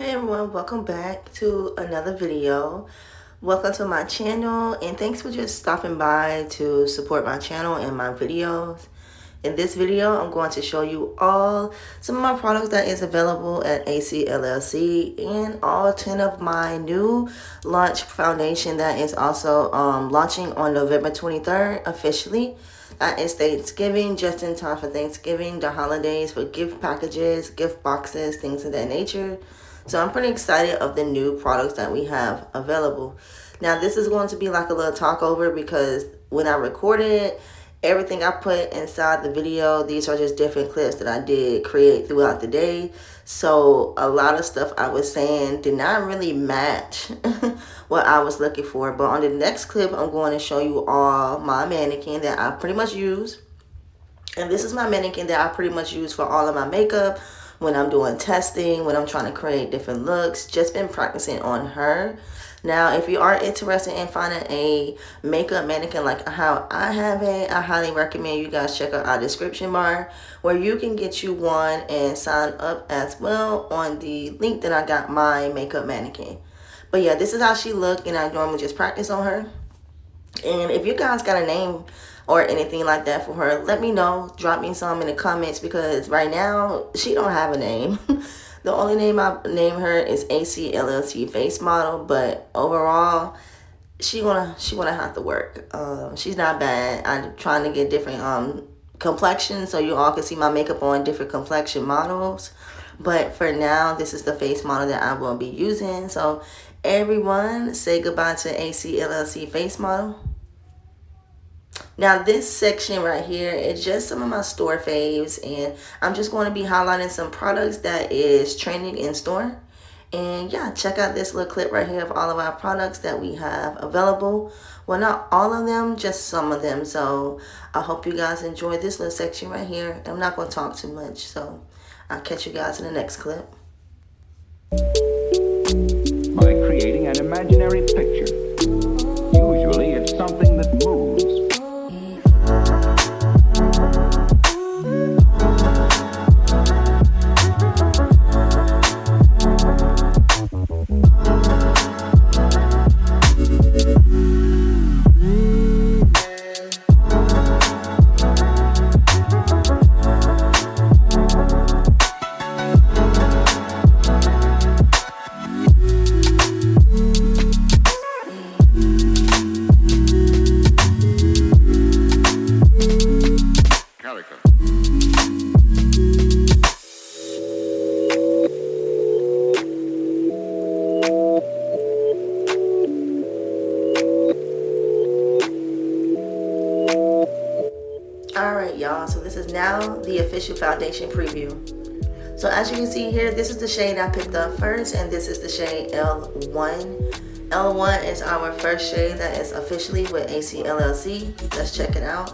Hey everyone, welcome back to another video. Welcome to my channel and thanks for just stopping by to support my channel and my videos. In this video, I'm going to show you all some of my products that is available at AC LLC and all 10 of my new launch foundation that is also launching on November 23rd officially. That is Thanksgiving, just in time for Thanksgiving, the holidays, for gift packages, gift boxes, things of that nature. So I'm pretty excited of the new products that we have available. Now this is going to be like a little talk over because when I recorded everything I put inside the video, these are just different clips that I did create throughout the day. So a lot of stuff I was saying did not really match what I was looking for. But on the next clip, I'm going to show you all my mannequin that I pretty much use. And this is my mannequin that I pretty much use for all of my makeup, when I'm doing testing, when I'm trying to create different looks. Just been practicing on her. Now, if you are interested in finding a makeup mannequin like how I have it, I highly recommend you guys check out our description bar where you can get you one and sign up as well on the link that I got my makeup mannequin. But yeah, this is how she look, and I normally just practice on her. And if you guys got a name or anything like that for her, let me know. Drop me some in the comments because right now she don't have a name. The only name I name her is AC LLC Face Model, but overall she gonna have to work. She's not bad. I'm trying to get different complexions so you all can see my makeup on different complexion models. But for now, this is the face model that I will be using. So everyone, say goodbye to AC LLC Face Model. Now this section right here is just some of my store faves, and I'm just going to be highlighting some products that is trending in store. And yeah, check out this little clip right here of all of our products that we have available. Well, not all of them, just some of them. So I hope you guys enjoy this little section right here. I'm not going to talk too much, so I'll catch you guys in the next clip. By creating an imaginary picture. Usually it's something that moves. Alright y'all, so this is now the official foundation preview. So as you can see here, this is the shade I picked up first, and this is the shade L1. L1 is our first shade that is officially with AC LLC. Let's check it out.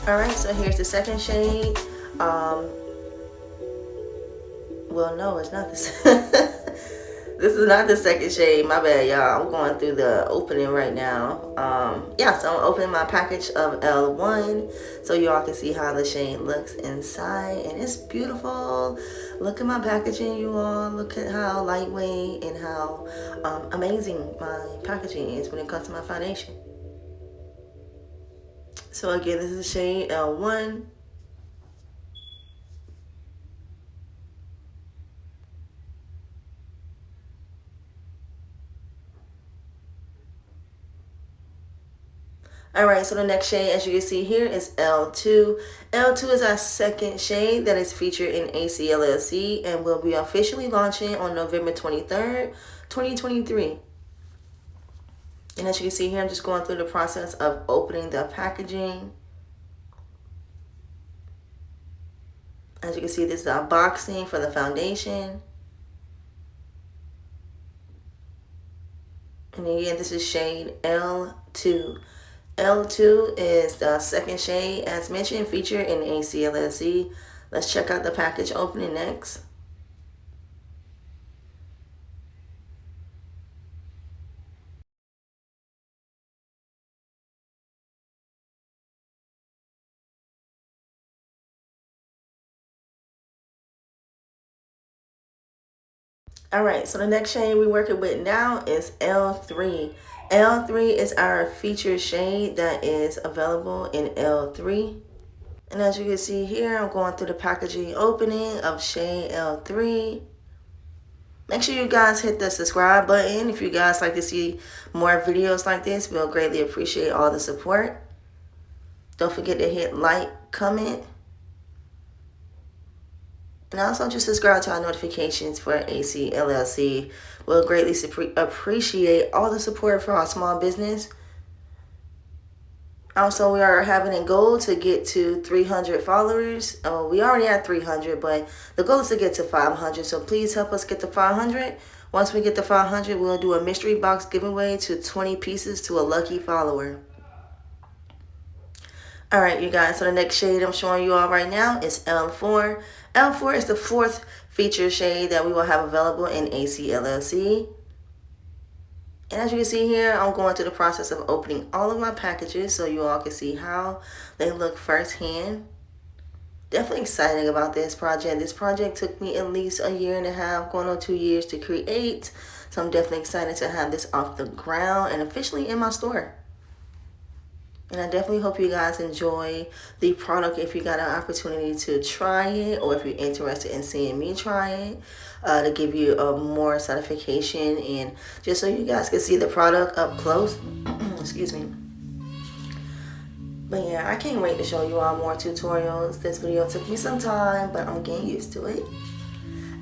Alright, so here's the second shade. Well, no, it's not this. This is not the second shade. My bad, y'all. I'm going through the opening right now. Yeah, so I'm opening my package of L1 so you all can see how the shade looks inside. And it's beautiful. Look at my packaging, you all. Look at how lightweight and how amazing my packaging is when it comes to my foundation. So again, this is shade L1. Alright, so the next shade, as you can see here, is L2. L2 is our second shade that is featured in AC LLC and will be officially launching on November 23rd, 2023. And as you can see here, I'm just going through the process of opening the packaging. As you can see, this is our boxing for the foundation. And again, this is shade L2. L2 is the second shade, as mentioned, featured in AC LLC. Let's check out the package opening next. Alright, so the next shade we're working with now is L3. L3 is our featured shade that is available in L3. And as you can see here, I'm going through the packaging opening of shade L3. Make sure you guys hit the subscribe button if you guys like to see more videos like this. We'll greatly appreciate all the support. Don't forget to hit like, comment, and also just subscribe to our notifications for AC LLC. We'll greatly appreciate all the support for our small business. Also, we are having a goal to get to 300 followers. We already have 300, but the goal is to get to 500. So please help us get to 500. Once we get to 500, we'll do a mystery box giveaway to 20 pieces to a lucky follower. Alright, you guys, so the next shade I'm showing you all right now is L4. L4 is the fourth feature shade that we will have available in AC LLC. And as you can see here, I'm going through the process of opening all of my packages so you all can see how they look firsthand. Definitely excited about this project. This project took me at least a year and a half, going on 2 years to create. So I'm definitely excited to have this off the ground and officially in my store. And I definitely hope you guys enjoy the product if you got an opportunity to try it, or if you're interested in seeing me try it, to give you a more certification and just so you guys can see the product up close. Excuse me. But yeah, I can't wait to show you all more tutorials. This video took me some time, but I'm getting used to it.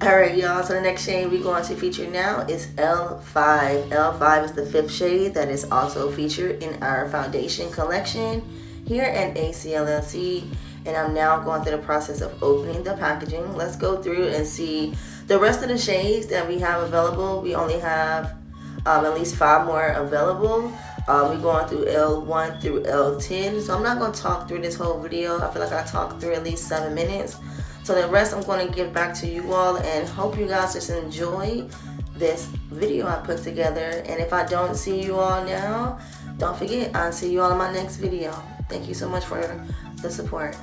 Alright y'all, so the next shade we're going to feature now is L5. L5 is the fifth shade that is also featured in our foundation collection here at AC LLC. And I'm now going through the process of opening the packaging. Let's go through and see the rest of the shades that we have available. We only have at least 5 more available. We're going through L1 through L10. So I'm not going to talk through this whole video. I feel like I talked through at least 7 minutes. So the rest I'm going to give back to you all, and hope you guys just enjoy this video I put together. And if I don't see you all now, don't forget, I'll see you all in my next video. Thank you so much for the support.